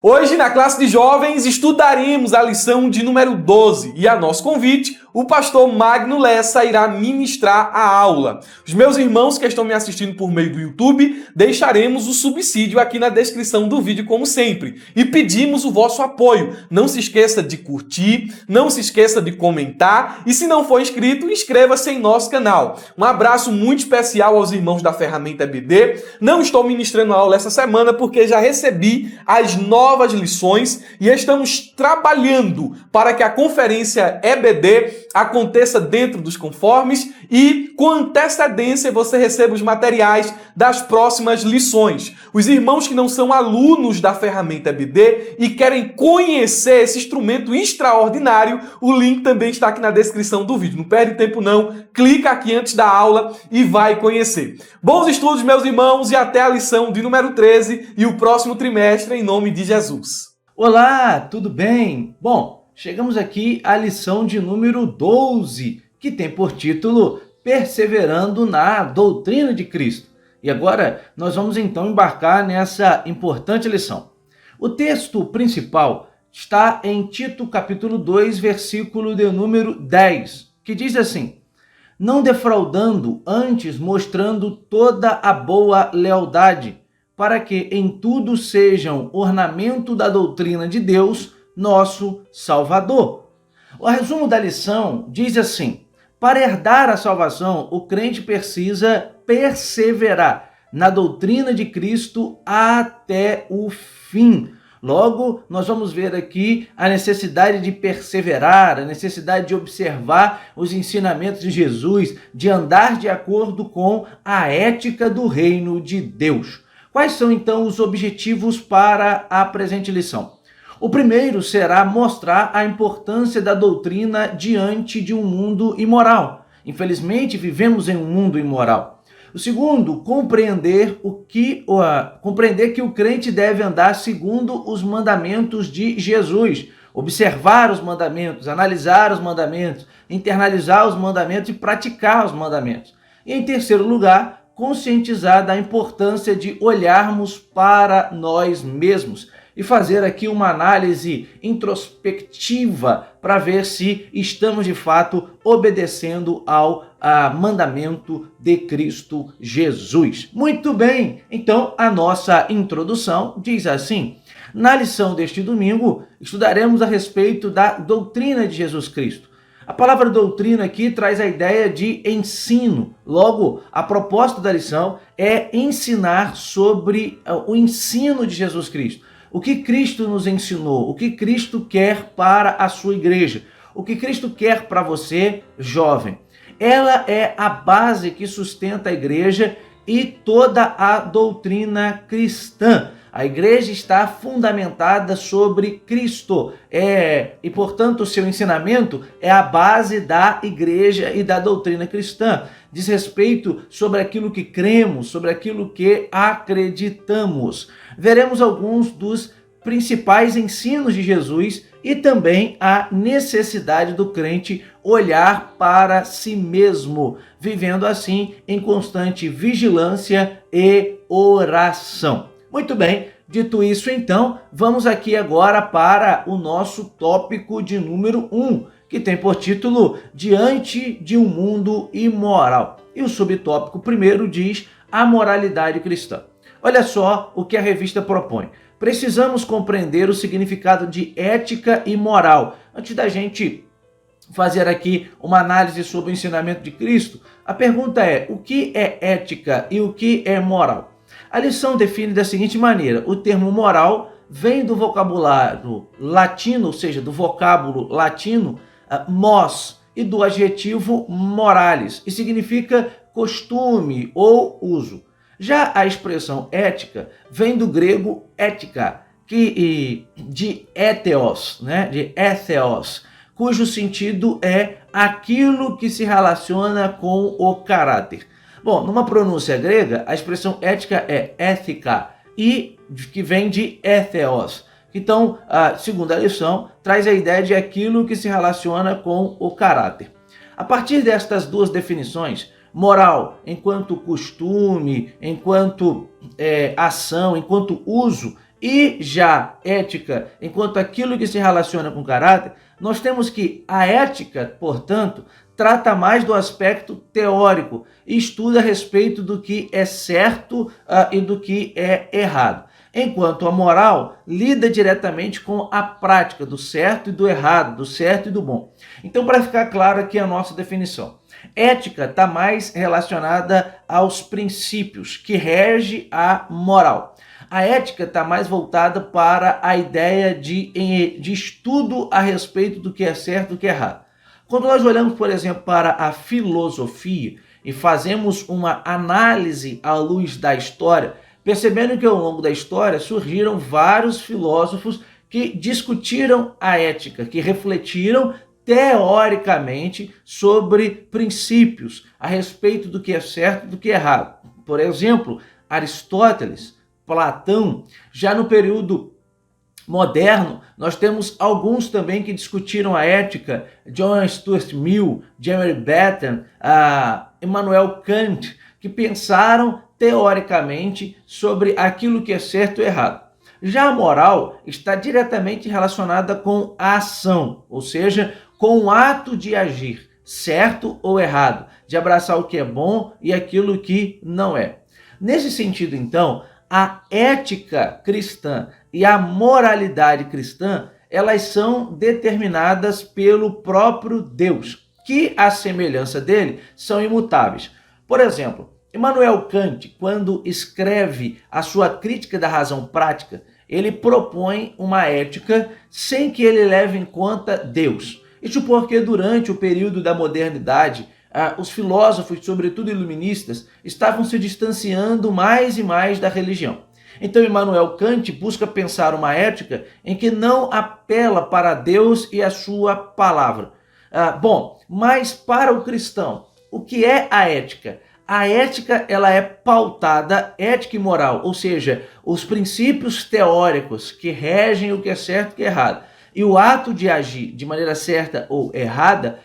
Hoje, na classe de jovens, estudaremos a lição de número 12 e, a nosso convite, o pastor Magno Lessa irá ministrar a aula. Os meus irmãos que estão me assistindo por meio do YouTube, deixaremos o subsídio aqui na descrição do vídeo, como sempre, e pedimos o vosso apoio. Não se esqueça de curtir, não se esqueça de comentar e, se não for inscrito, inscreva-se em nosso canal. Um abraço muito especial aos irmãos da Ferramenta EBD. Não estou ministrando a aula essa semana porque já recebi as novas lições e estamos trabalhando para que a conferência EBD aconteça dentro dos conformes e com antecedência você receba os materiais das próximas lições. Os irmãos que não são alunos da Ferramenta EBD e querem conhecer esse instrumento extraordinário, o link também está aqui na descrição do vídeo. Não perde tempo não, clica aqui antes da aula e vai conhecer. Bons estudos, meus irmãos, e até a lição de número 13 e o próximo trimestre, em nome de Jesus. Olá, tudo bem? Bom, chegamos aqui à lição de número 12, que tem por título Perseverando na Doutrina de Cristo. E agora nós vamos então embarcar nessa importante lição. O texto principal está em Tito capítulo 2, versículo de número 10, que diz assim: não defraudando, antes mostrando toda a boa lealdade, para que em tudo sejam ornamento da doutrina de Deus, nosso Salvador. O resumo da lição diz assim: para herdar a salvação, o crente precisa perseverar na doutrina de Cristo até o fim. Logo, nós vamos ver aqui a necessidade de perseverar, a necessidade de observar os ensinamentos de Jesus, de andar de acordo com a ética do reino de Deus. Quais são, então, os objetivos para a presente lição? O primeiro será mostrar a importância da doutrina diante de um mundo imoral. Infelizmente, vivemos em um mundo imoral. O segundo, compreender que o crente deve andar segundo os mandamentos de Jesus, observar os mandamentos, analisar os mandamentos, internalizar os mandamentos e praticar os mandamentos. E em terceiro lugar, conscientizar da importância de olharmos para nós mesmos e fazer aqui uma análise introspectiva para ver se estamos de fato obedecendo ao mandamento de Cristo Jesus. Muito bem, então a nossa introdução diz assim: na lição deste domingo estudaremos a respeito da doutrina de Jesus Cristo. A palavra doutrina aqui traz a ideia de ensino. Logo, a proposta da lição é ensinar sobre o ensino de Jesus Cristo. O que Cristo nos ensinou, o que Cristo quer para a sua igreja, o que Cristo quer para você, jovem. Ela é a base que sustenta a igreja e toda a doutrina cristã. A igreja está fundamentada sobre Cristo e, portanto, o seu ensinamento é a base da igreja e da doutrina cristã. Diz respeito sobre aquilo que cremos, sobre aquilo que acreditamos. Veremos alguns dos principais ensinos de Jesus e também a necessidade do crente olhar para si mesmo, vivendo assim em constante vigilância e oração. Muito bem, dito isso então, vamos aqui agora para o nosso tópico de número 1, que tem por título Diante de um Mundo Imoral. E o subtópico primeiro diz a moralidade cristã. Olha só o que a revista propõe. Precisamos compreender o significado de ética e moral. Antes da gente fazer aqui uma análise sobre o ensinamento de Cristo, a pergunta é: o que é ética e o que é moral? A lição define da seguinte maneira: o termo moral vem do vocabulário latino, ou seja, do vocábulo latino mos, e do adjetivo moralis, e significa costume ou uso. Já a expressão ética vem do grego ética, de éteos, de étheos, cujo sentido é aquilo que se relaciona com o caráter. Bom, numa pronúncia grega, a expressão ética é ética, e que vem de étheos. Então, segundo a lição, traz a ideia de aquilo que se relaciona com o caráter. A partir destas duas definições, moral enquanto costume, enquanto ação, enquanto uso, E já ética, enquanto aquilo que se relaciona com caráter, nós temos que a ética, portanto, trata mais do aspecto teórico e estuda a respeito do que é certo e do que é errado. Enquanto a moral lida diretamente com a prática do certo e do errado, do certo e do bom. Então, para ficar claro aqui a nossa definição, ética está mais relacionada aos princípios que rege a moral. A ética está mais voltada para a ideia de estudo a respeito do que é certo e do que é errado. Quando nós olhamos, por exemplo, para a filosofia e fazemos uma análise à luz da história, percebendo que ao longo da história surgiram vários filósofos que discutiram a ética, que refletiram teoricamente sobre princípios a respeito do que é certo e do que é errado. Por exemplo, Aristóteles, Platão. Já no período moderno, nós temos alguns também que discutiram a ética, John Stuart Mill, Jeremy Bentham, Immanuel Kant, que pensaram teoricamente sobre aquilo que é certo e errado. Já a moral está diretamente relacionada com a ação, ou seja, com o ato de agir, certo ou errado, de abraçar o que é bom e aquilo que não é. Nesse sentido, então, a ética cristã e a moralidade cristã, elas são determinadas pelo próprio Deus, que, à semelhança dele, são imutáveis. Por exemplo, Immanuel Kant, quando escreve a sua crítica da razão prática, ele propõe uma ética sem que ele leve em conta Deus. Isso porque durante o período da modernidade, os filósofos, sobretudo iluministas, estavam se distanciando mais e mais da religião. Então, Immanuel Kant busca pensar uma ética em que não apela para Deus e a sua palavra. Mas para o cristão, o que é a ética? A ética, ela é pautada, ética e moral, ou seja, os princípios teóricos que regem o que é certo e o que é errado. E o ato de agir de maneira certa ou errada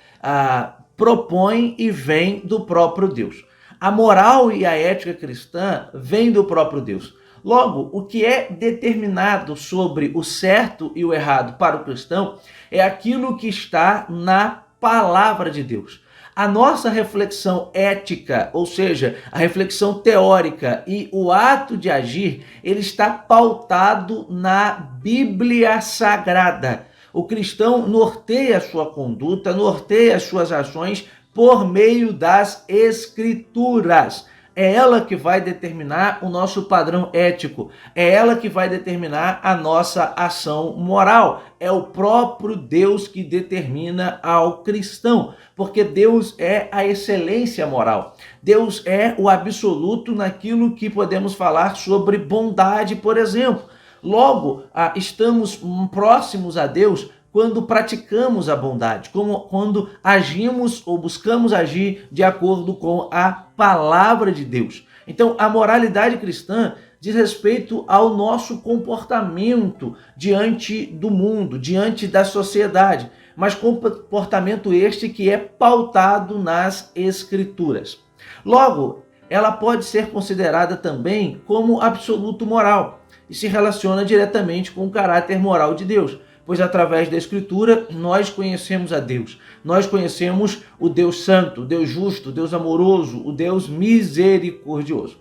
propõe e vem do próprio Deus. A moral e a ética cristã vêm do próprio Deus. Logo, o que é determinado sobre o certo e o errado para o cristão é aquilo que está na palavra de Deus. A nossa reflexão ética, ou seja, a reflexão teórica e o ato de agir, ele está pautado na Bíblia Sagrada. O cristão norteia a sua conduta, norteia as suas ações por meio das Escrituras. É ela que vai determinar o nosso padrão ético, é ela que vai determinar a nossa ação moral. É o próprio Deus que determina ao cristão, porque Deus é a excelência moral. Deus é o absoluto naquilo que podemos falar sobre bondade, por exemplo. Logo, estamos próximos a Deus quando praticamos a bondade, quando agimos ou buscamos agir de acordo com a palavra de Deus. Então, a moralidade cristã diz respeito ao nosso comportamento diante do mundo, diante da sociedade, mas comportamento este que é pautado nas Escrituras. Logo, ela pode ser considerada também como absoluto moral e se relaciona diretamente com o caráter moral de Deus. Pois através da Escritura nós conhecemos a Deus, nós conhecemos o Deus Santo, o Deus Justo, o Deus Amoroso, o Deus Misericordioso.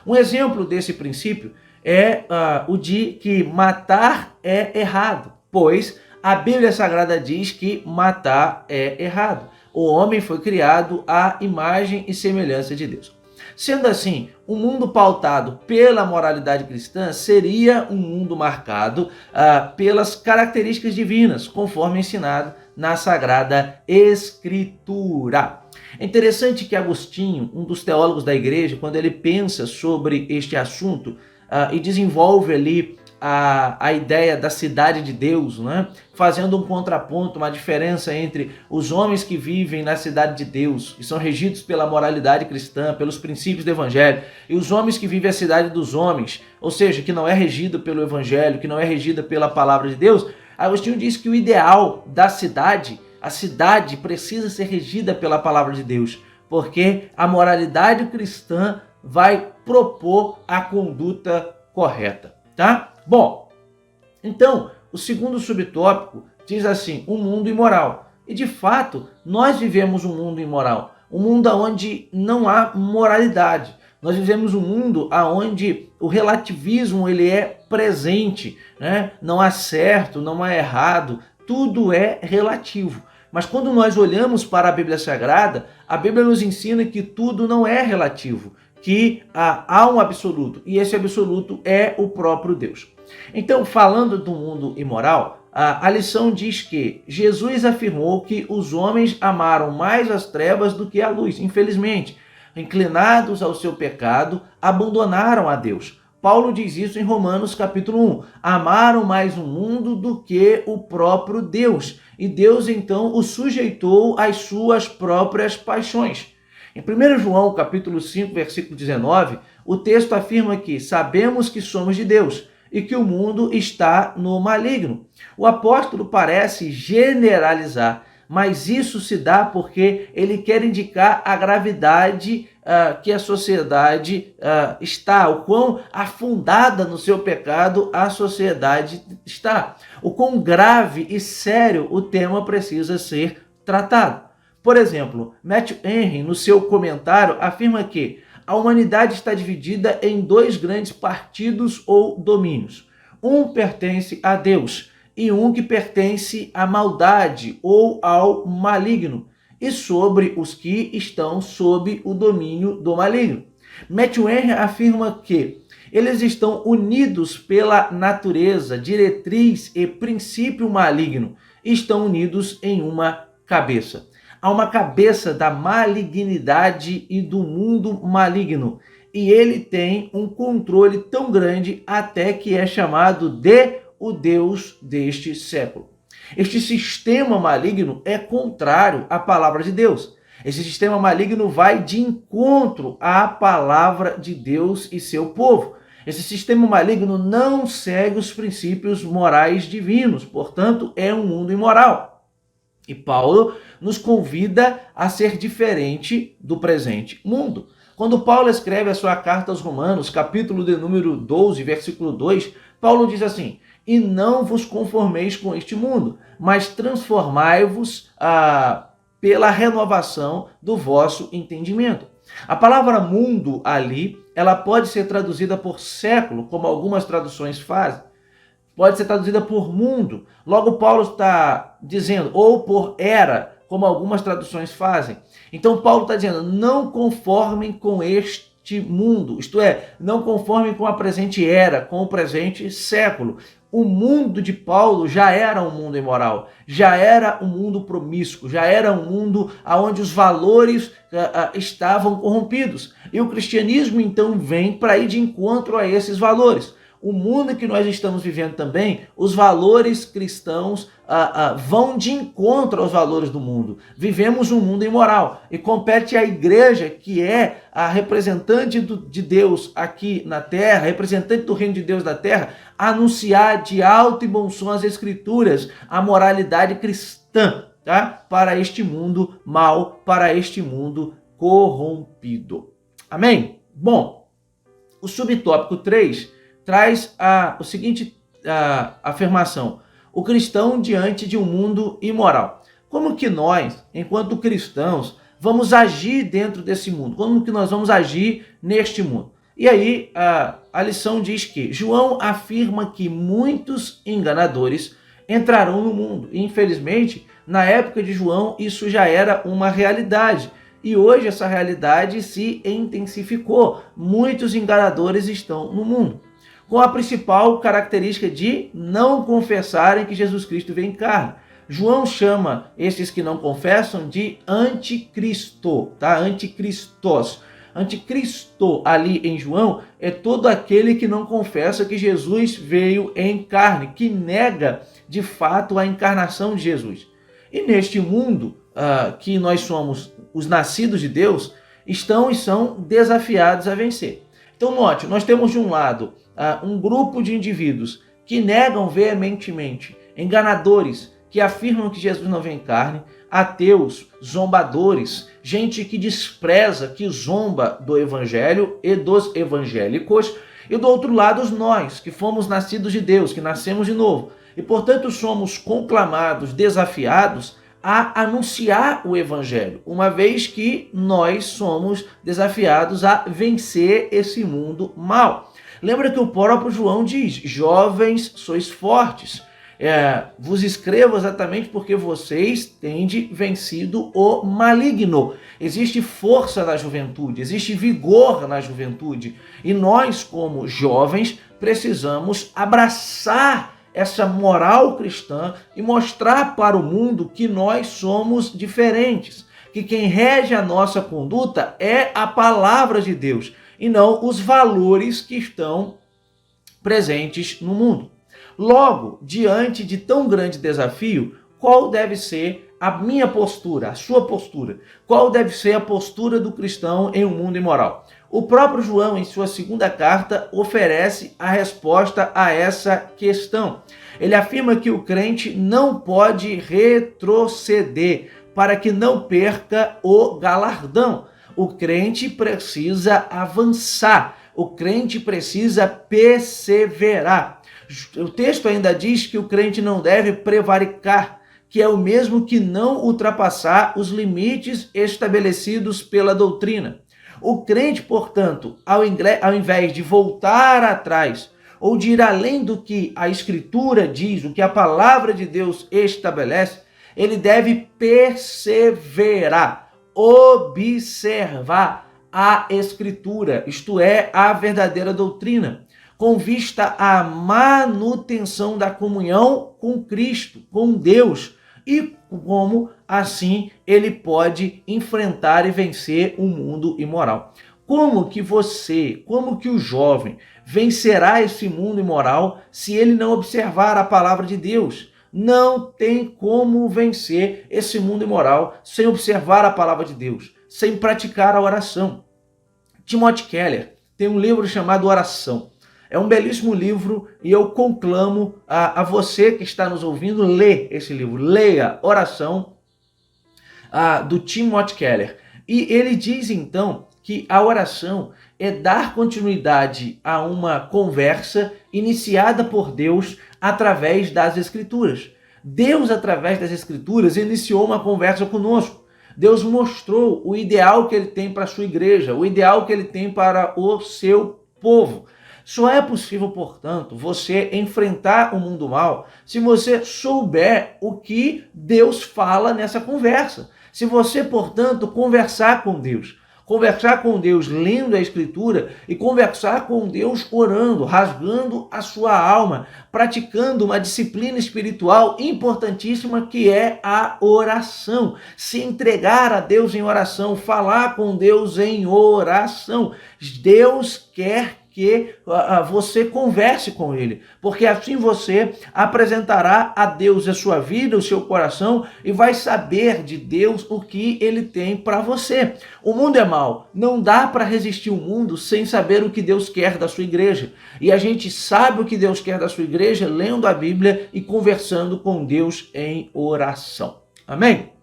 Um exemplo desse princípio é o de que matar é errado, pois a Bíblia Sagrada diz que matar é errado. O homem foi criado à imagem e semelhança de Deus. Sendo assim, um mundo pautado pela moralidade cristã seria um mundo marcado pelas características divinas, conforme ensinado na Sagrada Escritura. É interessante que Agostinho, um dos teólogos da igreja, quando ele pensa sobre este assunto e desenvolve ali a ideia da cidade de Deus, né? Fazendo um contraponto, uma diferença entre os homens que vivem na cidade de Deus, que são regidos pela moralidade cristã, pelos princípios do Evangelho, e os homens que vivem a cidade dos homens, ou seja, que não é regido pelo Evangelho, que não é regida pela palavra de Deus. Agostinho diz que o ideal da cidade, a cidade precisa ser regida pela palavra de Deus, porque a moralidade cristã vai propor a conduta correta, tá? Bom, então, o segundo subtópico diz assim, o mundo imoral. E de fato, nós vivemos um mundo imoral, um mundo onde não há moralidade. Nós vivemos um mundo onde o relativismo ele é presente, né? Não há certo, não há errado, tudo é relativo. Mas quando nós olhamos para a Bíblia Sagrada, a Bíblia nos ensina que tudo não é relativo, que há um absoluto, e esse absoluto é o próprio Deus. Então, falando do mundo imoral, a lição diz que Jesus afirmou que os homens amaram mais as trevas do que a luz, infelizmente. Inclinados ao seu pecado, abandonaram a Deus. Paulo diz isso em Romanos capítulo 1. Amaram mais o mundo do que o próprio Deus. E Deus então o sujeitou às suas próprias paixões. Em 1 João capítulo 5, versículo 19, o texto afirma que sabemos que somos de Deus e que o mundo está no maligno. O apóstolo parece generalizar, mas isso se dá porque ele quer indicar a gravidade que a sociedade está, o quão afundada no seu pecado a sociedade está, o quão grave e sério o tema precisa ser tratado. Por exemplo, Matthew Henry, no seu comentário, afirma que a humanidade está dividida em dois grandes partidos ou domínios. Um pertence a Deus e um que pertence à maldade ou ao maligno, e sobre os que estão sob o domínio do maligno. Matthew Henry afirma que eles estão unidos pela natureza, diretriz e princípio maligno, e estão unidos em uma cabeça. Há uma cabeça da malignidade e do mundo maligno, e ele tem um controle tão grande até que é chamado de o Deus deste século. Este sistema maligno é contrário à palavra de Deus. Esse sistema maligno vai de encontro à palavra de Deus e seu povo. Esse sistema maligno não segue os princípios morais divinos, portanto, é um mundo imoral. E Paulo nos convida a ser diferente do presente mundo. Quando Paulo escreve a sua carta aos Romanos, capítulo de número 12, versículo 2, Paulo diz assim: e não vos conformeis com este mundo, mas transformai-vos pela renovação do vosso entendimento. A palavra mundo ali, ela pode ser traduzida por século, como algumas traduções fazem. Pode ser traduzida por mundo. Logo, Paulo está dizendo, ou por era, como algumas traduções fazem. Então, Paulo está dizendo, não conformem com este mundo, isto é, não conformem com a presente era, com o presente século. O mundo de Paulo já era um mundo imoral, já era um mundo promíscuo, já era um mundo onde os valores estavam corrompidos. E o cristianismo então vem para ir de encontro a esses valores. O mundo que nós estamos vivendo também, os valores cristãos vão de encontro aos valores do mundo. Vivemos um mundo imoral e compete à igreja, que é a representante de Deus aqui na terra, representante do reino de Deus na terra, anunciar de alto e bom som as escrituras, a moralidade cristã, tá? Para este mundo mau, para este mundo corrompido. Amém? Bom, o subtópico 3 traz a seguinte afirmação: o cristão diante de um mundo imoral. Como que nós, enquanto cristãos, vamos agir dentro desse mundo? Como que nós vamos agir neste mundo? E aí a lição diz que João afirma que muitos enganadores entrarão no mundo. E, infelizmente, na época de João, isso já era uma realidade. E hoje essa realidade se intensificou. Muitos enganadores estão no mundo, com a principal característica de não confessarem que Jesus Cristo veio em carne. João chama esses que não confessam de anticristo, tá? Anticristos. Anticristo ali em João é todo aquele que não confessa que Jesus veio em carne, que nega de fato a encarnação de Jesus. E neste mundo que nós somos os nascidos de Deus, estão e são desafiados a vencer. Então note, nós temos de um lado um grupo de indivíduos que negam veementemente, enganadores, que afirmam que Jesus não vem em carne, ateus, zombadores, gente que despreza, que zomba do evangelho e dos evangélicos, E do outro lado, nós, que fomos nascidos de Deus, que nascemos de novo, e portanto somos conclamados, desafiados a anunciar o evangelho, uma vez que nós somos desafiados a vencer esse mundo mal. Lembra que o próprio João diz: jovens, sois fortes. Vos escrevo exatamente porque vocês têm vencido o maligno. Existe força na juventude, existe vigor na juventude. E nós, como jovens, precisamos abraçar essa moral cristã e mostrar para o mundo que nós somos diferentes, que quem rege a nossa conduta é a palavra de Deus e não os valores que estão presentes no mundo. Logo, diante de tão grande desafio, qual deve ser a minha postura, a sua postura? Qual deve ser a postura do cristão em um mundo imoral? O próprio João, em sua segunda carta, oferece a resposta a essa questão. Ele afirma que o crente não pode retroceder para que não perca o galardão. O crente precisa avançar, o crente precisa perseverar. O texto ainda diz que o crente não deve prevaricar, que é o mesmo que não ultrapassar os limites estabelecidos pela doutrina. O crente, portanto, ao invés de voltar atrás ou de ir além do que a Escritura diz, o que a palavra de Deus estabelece, ele deve perseverar, observar a Escritura, isto é, a verdadeira doutrina, com vista à manutenção da comunhão com Cristo, com Deus, e como assim ele pode enfrentar e vencer o mundo imoral. Como que o jovem vencerá esse mundo imoral se ele não observar a palavra de Deus? Não tem como vencer esse mundo imoral sem observar a palavra de Deus, sem praticar a oração. Timothy Keller tem um livro chamado Oração. É um belíssimo livro e eu conclamo a você que está nos ouvindo ler esse livro. Leia Oração, do Timothy Keller. E ele diz então que a oração é dar continuidade a uma conversa iniciada por Deus através das Escrituras. Deus, através das Escrituras, iniciou uma conversa conosco. Deus mostrou o ideal que ele tem para a sua igreja, o ideal que ele tem para o seu povo. Só é possível, portanto, você enfrentar o mundo mal se você souber o que Deus fala nessa conversa. Se você, portanto, conversar com Deus lendo a Escritura e conversar com Deus orando, rasgando a sua alma, praticando uma disciplina espiritual importantíssima que é a oração. Se entregar a Deus em oração, falar com Deus em oração. Deus quer que você converse com ele, porque assim você apresentará a Deus a sua vida, o seu coração e vai saber de Deus o que ele tem para você. O mundo é mau, não dá para resistir o mundo sem saber o que Deus quer da sua igreja. E a gente sabe o que Deus quer da sua igreja lendo a Bíblia e conversando com Deus em oração. Amém?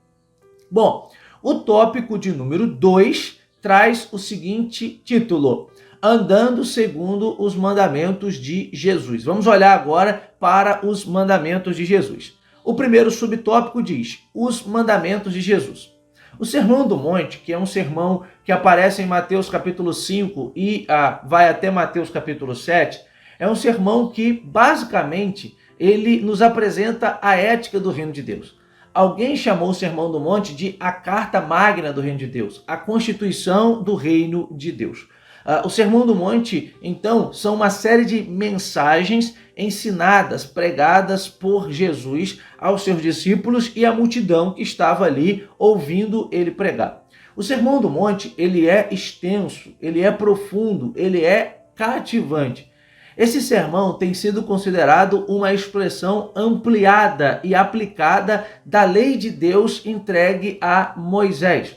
Bom, o tópico de número 2 traz o seguinte título: Andando segundo os mandamentos de Jesus. Vamos olhar agora para os mandamentos de Jesus. O primeiro subtópico diz: os mandamentos de Jesus. O Sermão do Monte, que é um sermão que aparece em Mateus capítulo 5 e vai até Mateus capítulo 7, é um sermão que, basicamente, ele nos apresenta a ética do reino de Deus. Alguém chamou o Sermão do Monte de a carta magna do reino de Deus, a constituição do reino de Deus. O Sermão do Monte, então, são uma série de mensagens ensinadas, pregadas por Jesus aos seus discípulos e à multidão que estava ali ouvindo ele pregar. O Sermão do Monte, ele é extenso, ele é profundo, ele é cativante. Esse sermão tem sido considerado uma expressão ampliada e aplicada da lei de Deus entregue a Moisés.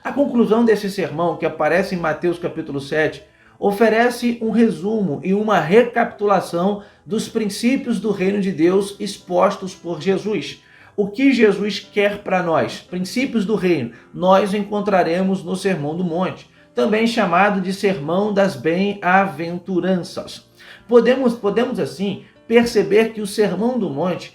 A conclusão desse sermão, que aparece em Mateus capítulo 7, oferece um resumo e uma recapitulação dos princípios do reino de Deus expostos por Jesus. O que Jesus quer para nós? Princípios do reino, nós encontraremos no Sermão do Monte. também chamado de Sermão das Bem-aventuranças. Podemos assim perceber que o Sermão do Monte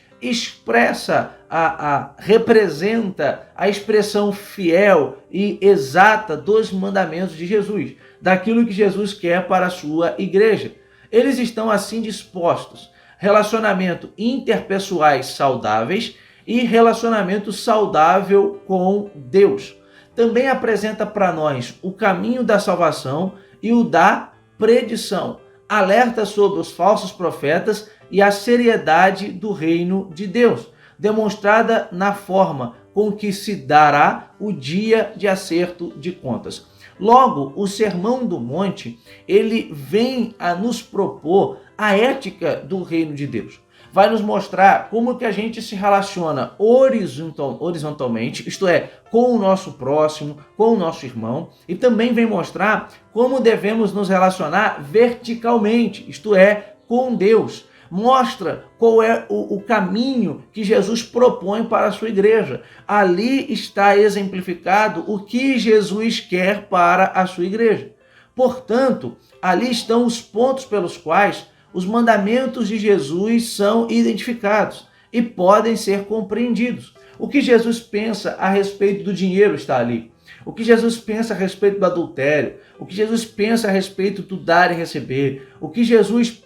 representa a expressão fiel e exata dos mandamentos de Jesus, daquilo que Jesus quer para a sua igreja. Eles estão assim dispostos: relacionamento interpessoais saudáveis e relacionamento saudável com Deus. Também apresenta para nós o caminho da salvação e o da predição. Alerta sobre os falsos profetas e a seriedade do reino de Deus, demonstrada na forma com que se dará o dia de acerto de contas. Logo, o Sermão do Monte, ele vem a nos propor a ética do reino de Deus. Vai nos mostrar como que a gente se relaciona horizontalmente, isto é, com o nosso próximo, com o nosso irmão, e também vem mostrar como devemos nos relacionar verticalmente, isto é, com Deus. Mostra qual é o caminho que Jesus propõe para a sua igreja. Ali está exemplificado o que Jesus quer para a sua igreja. Portanto, ali estão os pontos pelos quais os mandamentos de Jesus são identificados e podem ser compreendidos. O que Jesus pensa a respeito do dinheiro está ali. O que Jesus pensa a respeito do adultério. O que Jesus pensa a respeito do dar e receber. O que Jesus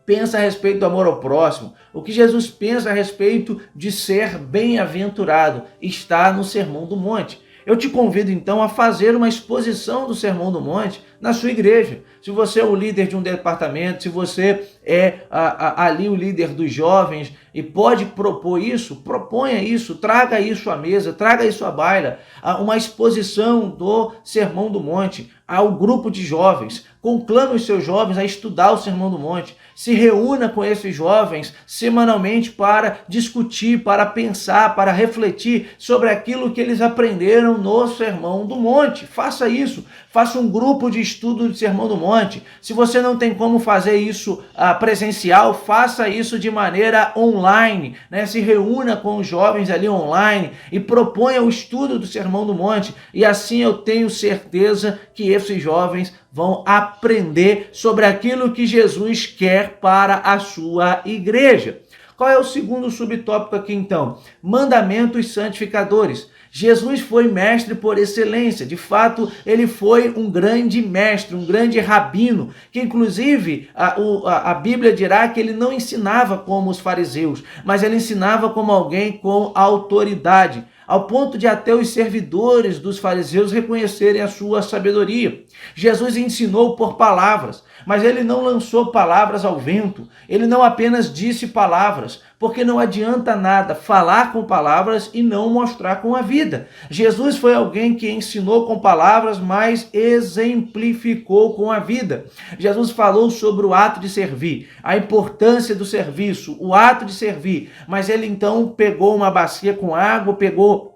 pensa a respeito do amor ao próximo. O que Jesus pensa a respeito de ser bem-aventurado está no Sermão do Monte. Eu te convido então a fazer uma exposição do Sermão do Monte na sua igreja. Se você é o líder de um departamento, se você é ali o líder dos jovens e pode propor isso, proponha isso, traga isso à mesa, traga isso à baila, uma exposição do Sermão do Monte ao grupo de jovens. Conclame os seus jovens a estudar o Sermão do Monte. Se reúna com esses jovens semanalmente para discutir, para pensar, para refletir sobre aquilo que eles aprenderam no Sermão do Monte. Faça isso. Faça um grupo de estudo do Sermão do Monte. Se você não tem como fazer isso presencial, faça isso de maneira online, né? Se reúna com os jovens ali online e proponha o estudo do Sermão do Monte. E assim eu tenho certeza que esses jovens vão aprender sobre aquilo que Jesus quer para a sua igreja. Qual é o segundo subtópico aqui então? Mandamentos santificadores. Jesus foi mestre por excelência. De fato, ele foi um grande mestre, um grande rabino, que inclusive a Bíblia dirá que ele não ensinava como os fariseus, mas ele ensinava como alguém com autoridade, ao ponto de até os servidores dos fariseus reconhecerem a sua sabedoria. Jesus ensinou por palavras, mas ele não lançou palavras ao vento, ele não apenas disse palavras, porque não adianta nada falar com palavras e não mostrar com a vida. Jesus foi alguém que ensinou com palavras, mas exemplificou com a vida. Jesus falou sobre o ato de servir, a importância do serviço, o ato de servir, mas ele então pegou uma bacia com água, pegou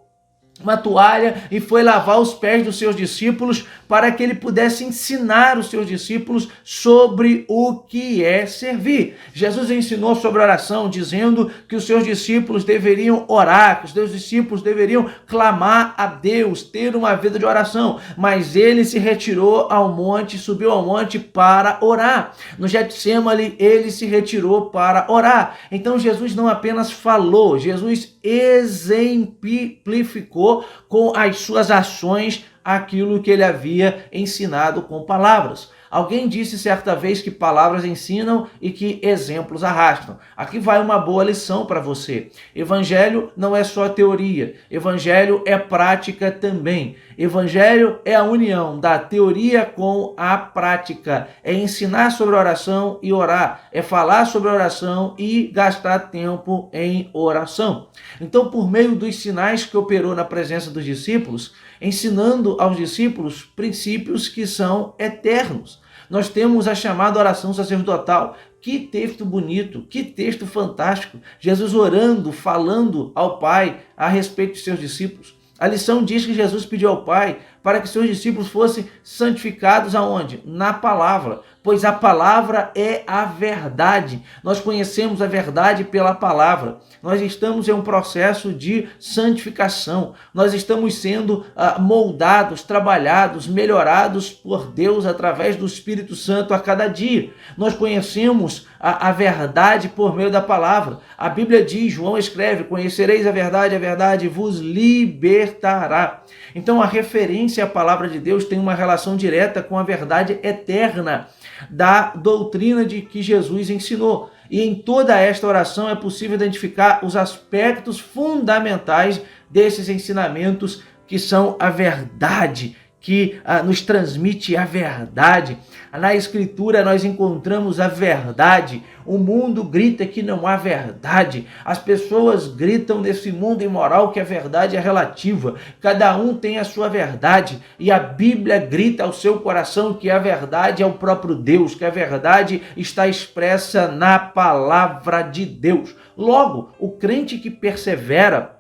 uma toalha e foi lavar os pés dos seus discípulos para que ele pudesse ensinar os seus discípulos sobre o que é servir. Jesus ensinou sobre oração, dizendo que os seus discípulos deveriam orar, que os seus discípulos deveriam clamar a Deus, ter uma vida de oração, mas ele se retirou ao monte, subiu ao monte para orar. No Getsêmani, ele se retirou para orar. Então Jesus não apenas falou, Jesus exemplificou com as suas ações aquilo que ele havia ensinado com palavras. Alguém disse certa vez que palavras ensinam e que exemplos arrastam. Aqui vai uma boa lição para você. Evangelho não é só teoria. Evangelho é prática também. Evangelho é a união da teoria com a prática. É ensinar sobre oração e orar. É falar sobre oração e gastar tempo em oração. Então, por meio dos sinais que operou na presença dos discípulos, ensinando aos discípulos princípios que são eternos. Nós temos a chamada oração sacerdotal. Que texto bonito, que texto fantástico. Jesus orando, falando ao Pai a respeito de seus discípulos. A lição diz que Jesus pediu ao Pai para que seus discípulos fossem santificados aonde? Na palavra, pois a palavra é a verdade. Nós conhecemos a verdade pela palavra. Nós estamos em um processo de santificação. Nós estamos sendo moldados, trabalhados, melhorados por Deus através do Espírito Santo a cada dia. Nós conhecemos a verdade por meio da palavra. A Bíblia diz, João escreve, conhecereis a verdade vos libertará. Então a referência à palavra de Deus tem uma relação direta com a verdade eterna da doutrina de que Jesus ensinou. E em toda esta oração é possível identificar os aspectos fundamentais desses ensinamentos que são a verdade, que nos transmite a verdade. Na Escritura nós encontramos a verdade. O mundo grita que não há verdade. As pessoas gritam nesse mundo imoral que a verdade é relativa. Cada um tem a sua verdade. E a Bíblia grita ao seu coração que a verdade é o próprio Deus, que a verdade está expressa na palavra de Deus. Logo, o crente que persevera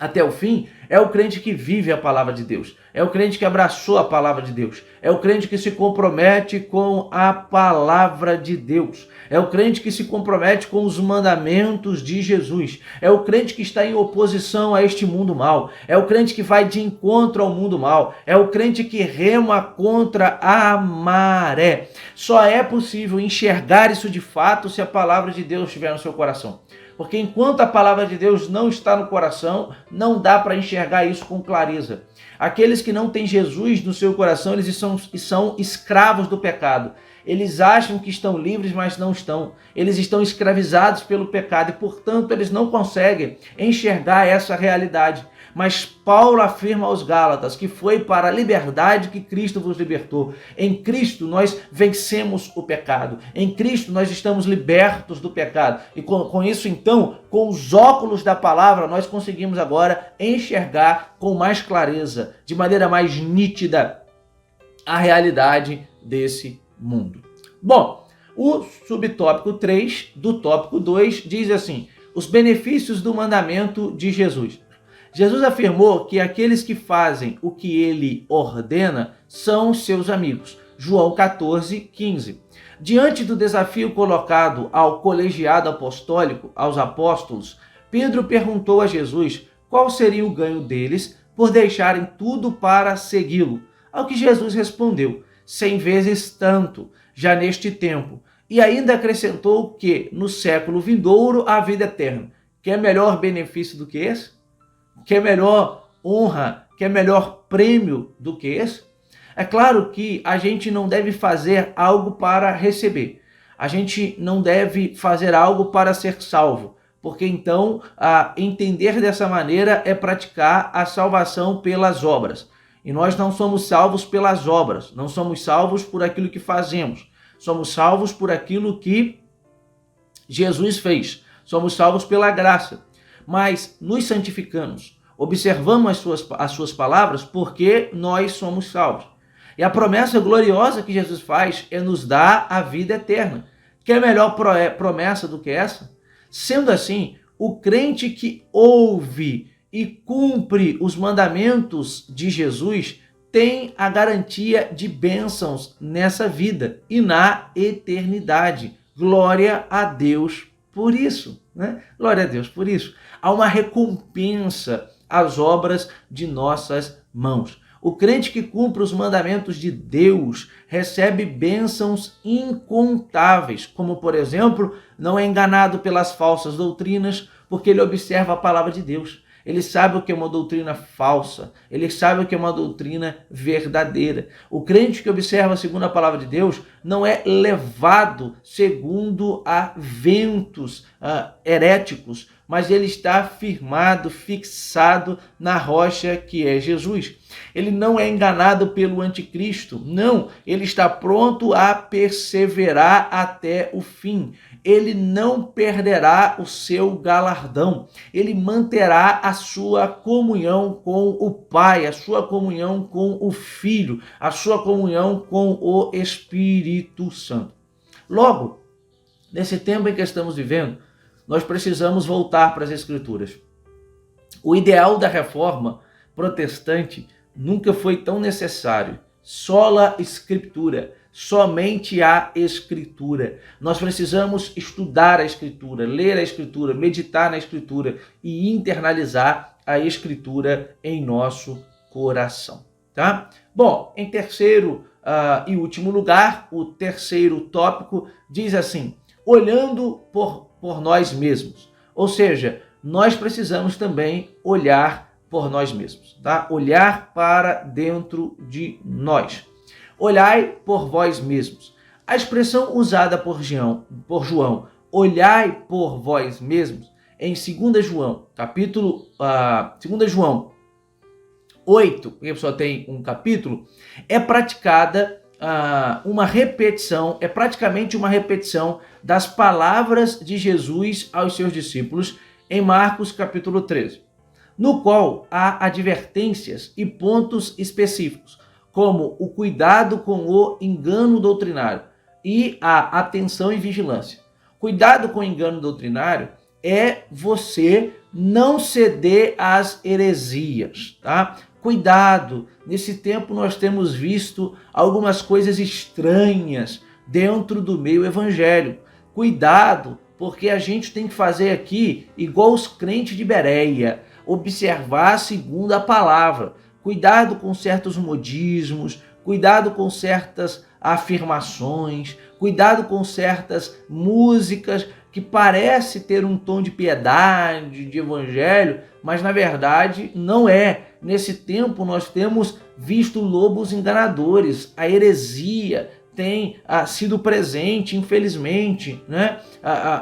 até o fim é o crente que vive a palavra de Deus, é o crente que abraçou a palavra de Deus, é o crente que se compromete com a palavra de Deus, é o crente que se compromete com os mandamentos de Jesus, é o crente que está em oposição a este mundo mal, é o crente que vai de encontro ao mundo mal, é o crente que rema contra a maré. Só é possível enxergar isso de fato se a palavra de Deus estiver no seu coração. Porque enquanto a palavra de Deus não está no coração, não dá para enxergar isso com clareza. Aqueles que não têm Jesus no seu coração, eles são escravos do pecado. Eles acham que estão livres, mas não estão. Eles estão escravizados pelo pecado e, portanto, eles não conseguem enxergar essa realidade. Mas Paulo afirma aos Gálatas que foi para a liberdade que Cristo vos libertou. Em Cristo nós vencemos o pecado. Em Cristo nós estamos libertos do pecado. E com isso, então, com os óculos da palavra, nós conseguimos agora enxergar com mais clareza, de maneira mais nítida, a realidade desse mundo. Bom, o subtópico 3 do tópico 2 diz assim: os benefícios do mandamento de Jesus. Jesus afirmou que aqueles que fazem o que ele ordena são seus amigos. João 14:15. Diante do desafio colocado ao colegiado apostólico, aos apóstolos, Pedro perguntou a Jesus qual seria o ganho deles por deixarem tudo para segui-lo. Ao que Jesus respondeu: 100 vezes tanto, já neste tempo. E ainda acrescentou que no século vindouro a vida eterna. Quer melhor benefício do que esse? Quer melhor honra? Quer melhor prêmio do que esse? É claro que a gente não deve fazer algo para receber. A gente não deve fazer algo para ser salvo. Porque então, entender dessa maneira é praticar a salvação pelas obras. E nós não somos salvos pelas obras. Não somos salvos por aquilo que fazemos. Somos salvos por aquilo que Jesus fez. Somos salvos pela graça. Mas nos santificamos, observamos as suas palavras porque nós somos salvos. E a promessa gloriosa que Jesus faz é nos dar a vida eterna. Quer melhor promessa do que essa? Sendo assim, o crente que ouve e cumpre os mandamentos de Jesus tem a garantia de bênçãos nessa vida e na eternidade. Glória a Deus por isso, né? Glória a Deus por isso. Há uma recompensa às obras de nossas mãos. O crente que cumpre os mandamentos de Deus recebe bênçãos incontáveis, como, por exemplo, não é enganado pelas falsas doutrinas, porque ele observa a palavra de Deus. Ele sabe o que é uma doutrina falsa. Ele sabe o que é uma doutrina verdadeira. O crente que observa segundo a palavra de Deus não é levado segundo a ventos heréticos, mas ele está firmado, fixado na rocha que é Jesus. Ele não é enganado pelo anticristo. Não, ele está pronto a perseverar até o fim. Ele não perderá o seu galardão. Ele manterá a sua comunhão com o Pai, a sua comunhão com o Filho, a sua comunhão com o Espírito Santo. Logo, nesse tempo em que estamos vivendo, nós precisamos voltar para as Escrituras. O ideal da reforma protestante nunca foi tão necessário. Sola Escritura, somente a Escritura. Nós precisamos estudar a Escritura, ler a Escritura, meditar na Escritura e internalizar a Escritura em nosso coração. Tá? Bom, em terceiro e último lugar, o terceiro tópico diz assim: olhando por nós mesmos. Ou seja, nós precisamos também olhar por nós mesmos, tá? Olhar para dentro de nós. Olhai por vós mesmos. A expressão usada por João, olhai por vós mesmos, em 2 João, 2 João 8, porque só tem um capítulo, é praticada uma repetição, é praticamente uma repetição das palavras de Jesus aos seus discípulos em Marcos capítulo 13, no qual há advertências e pontos específicos, como o cuidado com o engano doutrinário e a atenção e vigilância. Cuidado com o engano doutrinário é você não ceder às heresias, tá? Cuidado, nesse tempo nós temos visto algumas coisas estranhas dentro do meio evangélico. Cuidado, porque a gente tem que fazer aqui igual os crentes de Bereia, observar segundo a palavra. Cuidado com certos modismos, cuidado com certas afirmações, cuidado com certas músicas que parece ter um tom de piedade, de evangelho, mas na verdade não é. Nesse tempo nós temos visto lobos enganadores, a heresia tem sido presente, infelizmente, né?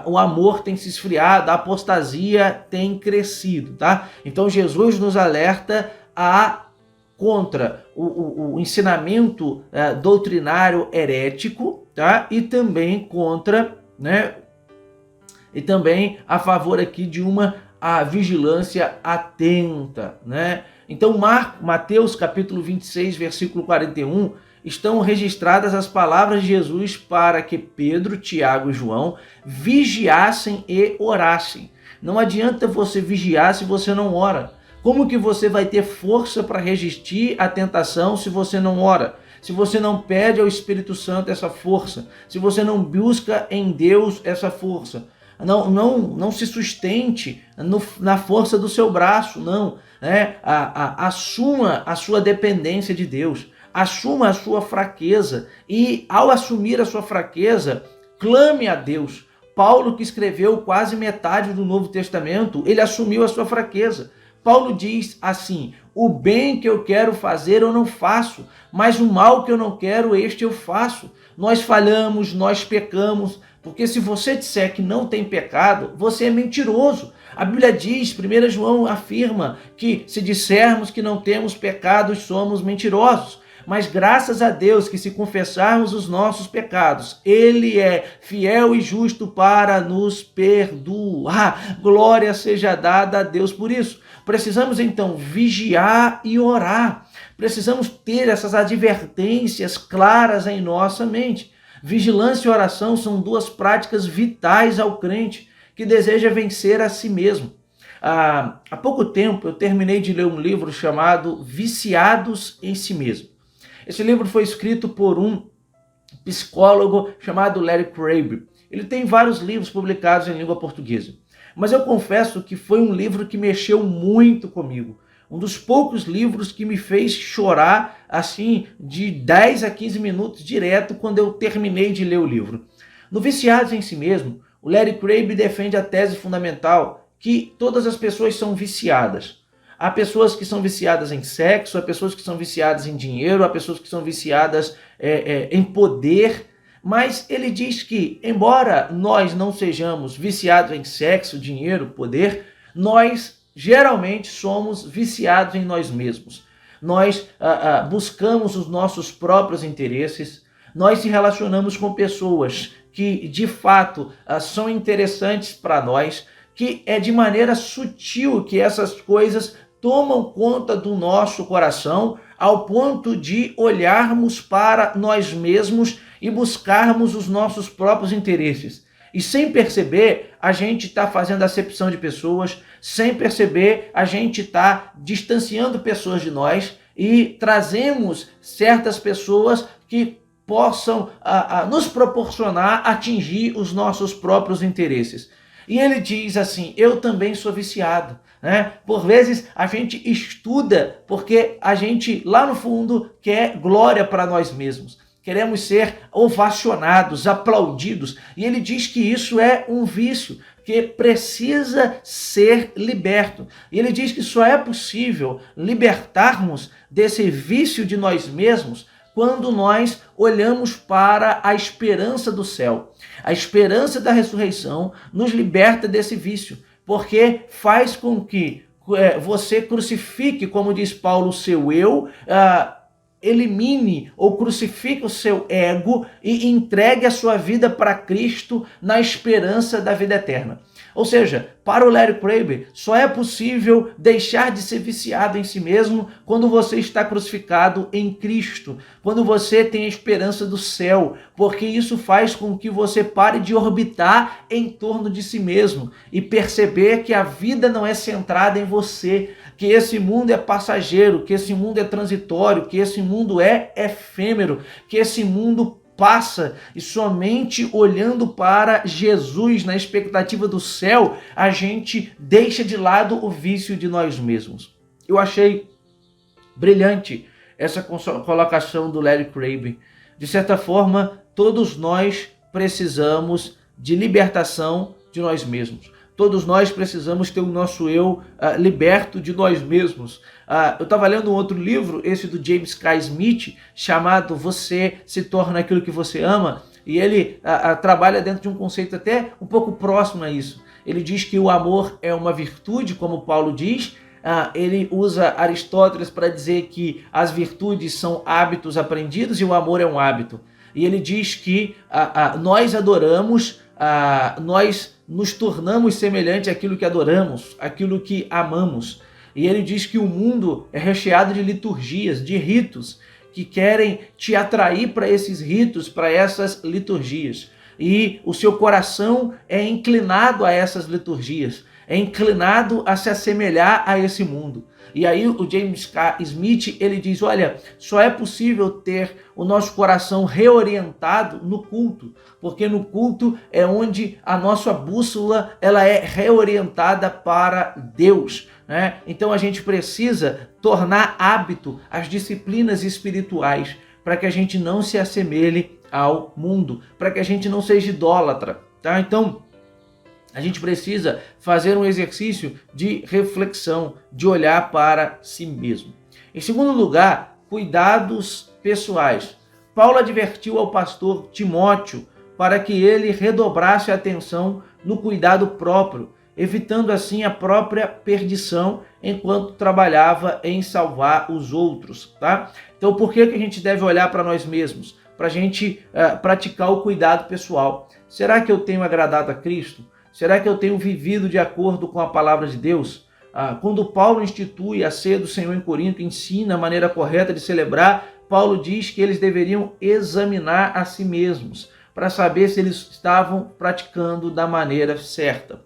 O amor tem se esfriado, a apostasia tem crescido, tá? Então Jesus nos alerta contra o ensinamento doutrinário herético, tá? E também contra, né? E também a favor aqui de a vigilância atenta, né? Então, Mateus capítulo 26, versículo 41, estão registradas as palavras de Jesus para que Pedro, Tiago e João vigiassem e orassem. Não adianta você vigiar se você não ora. Como que você vai ter força para resistir à tentação se você não ora? Se você não pede ao Espírito Santo essa força? Se você não busca em Deus essa força? Não se sustente na força do seu braço, não. Né? Assuma a sua dependência de Deus. Assuma a sua fraqueza. E ao assumir a sua fraqueza, clame a Deus. Paulo, que escreveu quase metade do Novo Testamento, ele assumiu a sua fraqueza. Paulo diz assim: o bem que eu quero fazer eu não faço, mas o mal que eu não quero, este eu faço. Nós falhamos, nós pecamos, porque se você disser que não tem pecado, você é mentiroso. A Bíblia diz, 1 João afirma que se dissermos que não temos pecados, somos mentirosos. Mas graças a Deus que se confessarmos os nossos pecados, Ele é fiel e justo para nos perdoar. Glória seja dada a Deus por isso. Precisamos então vigiar e orar. Precisamos ter essas advertências claras em nossa mente. Vigilância e oração são duas práticas vitais ao crente que deseja vencer a si mesmo. Há pouco tempo eu terminei de ler um livro chamado Viciados em Si Mesmo. Esse livro foi escrito por um psicólogo chamado Larry Crabb. Ele tem vários livros publicados em língua portuguesa. Mas eu confesso que foi um livro que mexeu muito comigo. Um dos poucos livros que me fez chorar assim de 10 a 15 minutos direto quando eu terminei de ler o livro. No Viciados em Si Mesmo, o Larry Crabb defende a tese fundamental que todas as pessoas são viciadas. Há pessoas que são viciadas em sexo, há pessoas que são viciadas em dinheiro, há pessoas que são viciadas em poder. Mas ele diz que, embora nós não sejamos viciados em sexo, dinheiro, poder, nós geralmente somos viciados em nós mesmos. Nós buscamos os nossos próprios interesses, nós se relacionamos com pessoas que de fato são interessantes para nós, que é de maneira sutil que essas coisas tomam conta do nosso coração ao ponto de olharmos para nós mesmos e buscarmos os nossos próprios interesses. E sem perceber, a gente está fazendo acepção de pessoas, sem perceber, a gente está distanciando pessoas de nós e trazemos certas pessoas que possam nos proporcionar atingir os nossos próprios interesses. E ele diz assim: eu também sou viciado. Por vezes a gente estuda porque a gente lá no fundo quer glória para nós mesmos. Queremos ser ovacionados, aplaudidos. E ele diz que isso é um vício que precisa ser liberto. E ele diz que só é possível libertarmos desse vício de nós mesmos quando nós olhamos para a esperança do céu. A esperança da ressurreição nos liberta desse vício, porque faz com que você crucifique, como diz Paulo, o seu eu, elimine ou crucifique o seu ego e entregue a sua vida para Cristo na esperança da vida eterna. Ou seja, para o Larry Crabb, só é possível deixar de ser viciado em si mesmo quando você está crucificado em Cristo, quando você tem a esperança do céu, porque isso faz com que você pare de orbitar em torno de si mesmo e perceber que a vida não é centrada em você, que esse mundo é passageiro, que esse mundo é transitório, que esse mundo é efêmero, que esse mundo passa, e somente olhando para Jesus na expectativa do céu, a gente deixa de lado o vício de nós mesmos. Eu achei brilhante essa colocação do Larry Crabb. De certa forma, todos nós precisamos de libertação de nós mesmos. Todos nós precisamos ter o nosso eu liberto de nós mesmos. Eu estava lendo um outro livro, esse do James K. Smith, chamado Você se torna aquilo que você ama, e ele trabalha dentro de um conceito até um pouco próximo a isso. Ele diz que o amor é uma virtude, como Paulo diz. Ele usa Aristóteles para dizer que as virtudes são hábitos aprendidos e o amor é um hábito. E ele diz que nós adoramos, nós nos tornamos semelhante àquilo que adoramos, àquilo que amamos. E ele diz que o mundo é recheado de liturgias, de ritos, que querem te atrair para esses ritos, para essas liturgias. E o seu coração é inclinado a essas liturgias, é inclinado a se assemelhar a esse mundo. E aí o James K. Smith, ele diz, olha, só é possível ter o nosso coração reorientado no culto, porque no culto é onde a nossa bússola ela é reorientada para Deus. Então a gente precisa tornar hábito as disciplinas espirituais para que a gente não se assemelhe ao mundo, para que a gente não seja idólatra. Tá? Então a gente precisa fazer um exercício de reflexão, de olhar para si mesmo. Em segundo lugar, cuidados pessoais. Paulo advertiu ao pastor Timóteo para que ele redobrasse a atenção no cuidado próprio, evitando assim a própria perdição enquanto trabalhava em salvar os outros. Tá? Então por que a gente deve olhar para nós mesmos? Para a gente praticar o cuidado pessoal. Será que eu tenho agradado a Cristo? Será que eu tenho vivido de acordo com a palavra de Deus? Quando Paulo institui a ceia do Senhor em Corinto, ensina a maneira correta de celebrar, Paulo diz que eles deveriam examinar a si mesmos para saber se eles estavam praticando da maneira certa.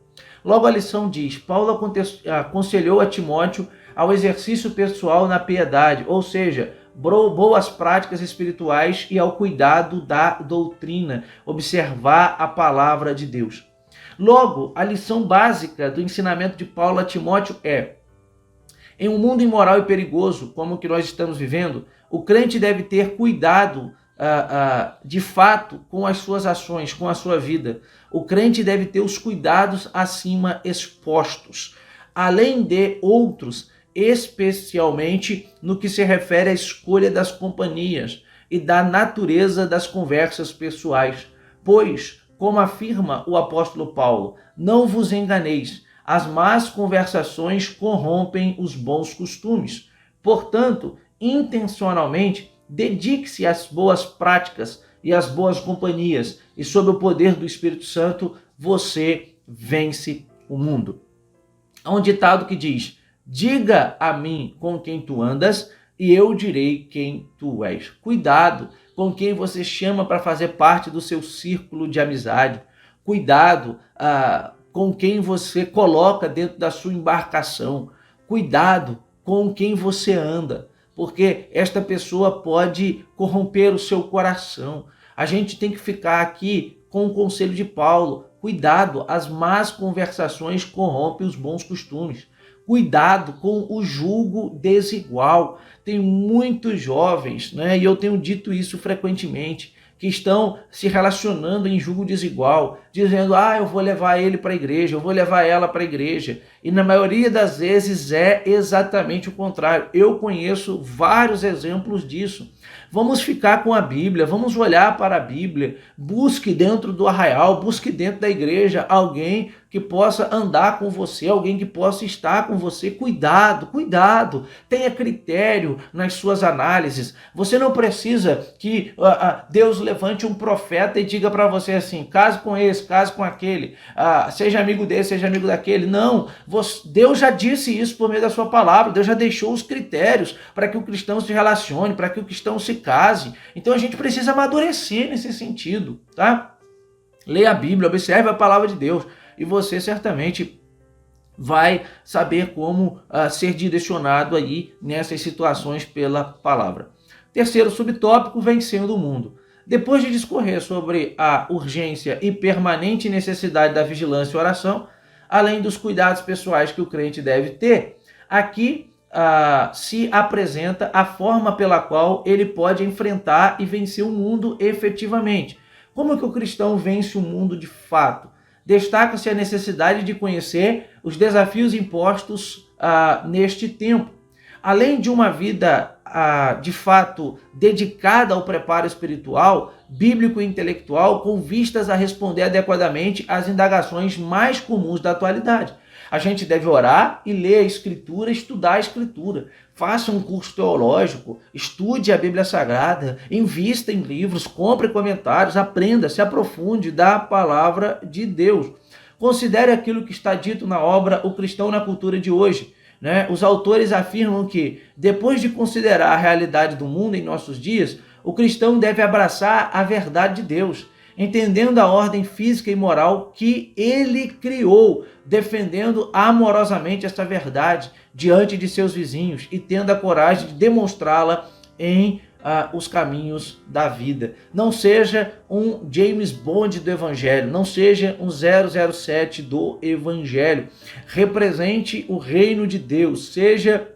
Logo a lição diz, Paulo aconselhou a Timóteo ao exercício pessoal na piedade, ou seja, boas práticas espirituais e ao cuidado da doutrina, observar a palavra de Deus. Logo, a lição básica do ensinamento de Paulo a Timóteo é: em um mundo imoral e perigoso como o que nós estamos vivendo, o crente deve ter cuidado de fato com as suas ações, com a sua vida. O crente deve ter os cuidados acima expostos, além de outros, especialmente no que se refere à escolha das companhias e da natureza das conversas pessoais. Pois, como afirma o apóstolo Paulo, não vos enganeis, as más conversações corrompem os bons costumes. Portanto, intencionalmente, dedique-se às boas práticas e às boas companhias, e sob o poder do Espírito Santo, você vence o mundo. Há um ditado que diz, diga a mim com quem tu andas, e eu direi quem tu és. Cuidado com quem você chama para fazer parte do seu círculo de amizade. Cuidado com quem você coloca dentro da sua embarcação. Cuidado com quem você anda. porque esta pessoa pode corromper o seu coração. A gente tem que ficar aqui com o conselho de Paulo. Cuidado, as más conversações corrompem os bons costumes. Cuidado com o julgo desigual. Tem muitos jovens, né, e eu tenho dito isso frequentemente, que estão se relacionando em julgo desigual, dizendo, eu vou levar ele para a igreja, eu vou levar ela para a igreja. E na maioria das vezes é exatamente o contrário. Eu conheço vários exemplos disso. Vamos ficar com a Bíblia, vamos olhar para a Bíblia, busque dentro do arraial, busque dentro da igreja alguém que possa andar com você, alguém que possa estar com você. Cuidado, cuidado, tenha critério nas suas análises. Você não precisa que Deus levante um profeta e diga para você assim, case com esse, case com aquele, seja amigo desse, seja amigo daquele. Não, Deus já disse isso por meio da sua palavra, Deus já deixou os critérios para que o cristão se relacione, para que o cristão se case. Então a gente precisa amadurecer nesse sentido, tá? Leia a Bíblia, observe a palavra de Deus e você certamente vai saber como ser direcionado aí nessas situações pela palavra. Terceiro subtópico, vencendo o mundo. Depois de discorrer sobre a urgência e permanente necessidade da vigilância e oração, além dos cuidados pessoais que o crente deve ter, aqui se apresenta a forma pela qual ele pode enfrentar e vencer o mundo efetivamente. Como que o cristão vence o mundo de fato? Destaca-se a necessidade de conhecer os desafios impostos neste tempo. Além de uma vida de fato dedicada ao preparo espiritual, bíblico e intelectual, com vistas a responder adequadamente às indagações mais comuns da atualidade. A gente deve orar e ler a Escritura, estudar a Escritura. Faça um curso teológico, estude a Bíblia Sagrada, invista em livros, compre comentários, aprenda, se aprofunde da palavra de Deus. Considere aquilo que está dito na obra O Cristão na Cultura de Hoje. Os autores afirmam que, depois de considerar a realidade do mundo em nossos dias, o cristão deve abraçar a verdade de Deus, entendendo a ordem física e moral que ele criou, defendendo amorosamente essa verdade diante de seus vizinhos e tendo a coragem de demonstrá-la em os caminhos da vida. Não seja um James Bond do Evangelho, não seja um 007 do Evangelho. Represente o reino de Deus, seja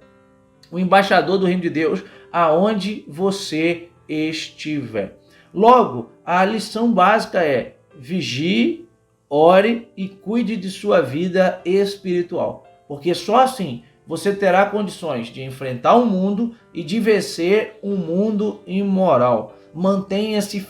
o embaixador do reino de Deus aonde você estiver. Logo, a lição básica é: vigie, ore e cuide de sua vida espiritual, porque só assim você terá condições de enfrentar o mundo e de vencer um mundo imoral. Mantenha-se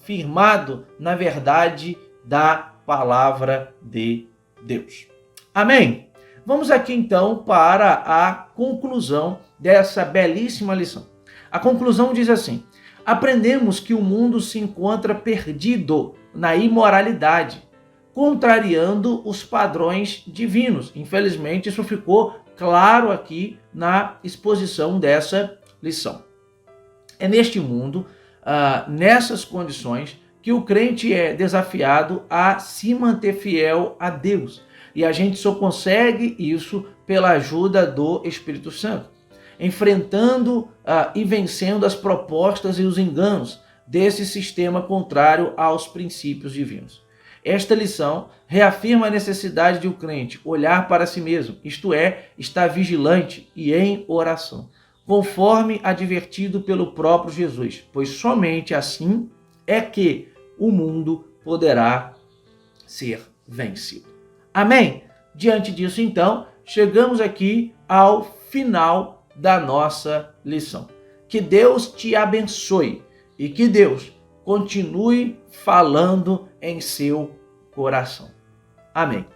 firmado na verdade da palavra de Deus. Amém? Vamos aqui então para a conclusão dessa belíssima lição. A conclusão diz assim: aprendemos que o mundo se encontra perdido na imoralidade, contrariando os padrões divinos. Infelizmente, isso ficou claro aqui na exposição dessa lição. É neste mundo, nessas condições, que o crente é desafiado a se manter fiel a Deus. E a gente só consegue isso pela ajuda do Espírito Santo, enfrentando e vencendo as propostas e os enganos desse sistema contrário aos princípios divinos. Esta lição reafirma a necessidade de o crente olhar para si mesmo, isto é, estar vigilante e em oração, conforme advertido pelo próprio Jesus, pois somente assim é que o mundo poderá ser vencido. Amém? Diante disso, então, chegamos aqui ao final da nossa lição. Que Deus te abençoe e que Deus continue falando em seu coração. Amém.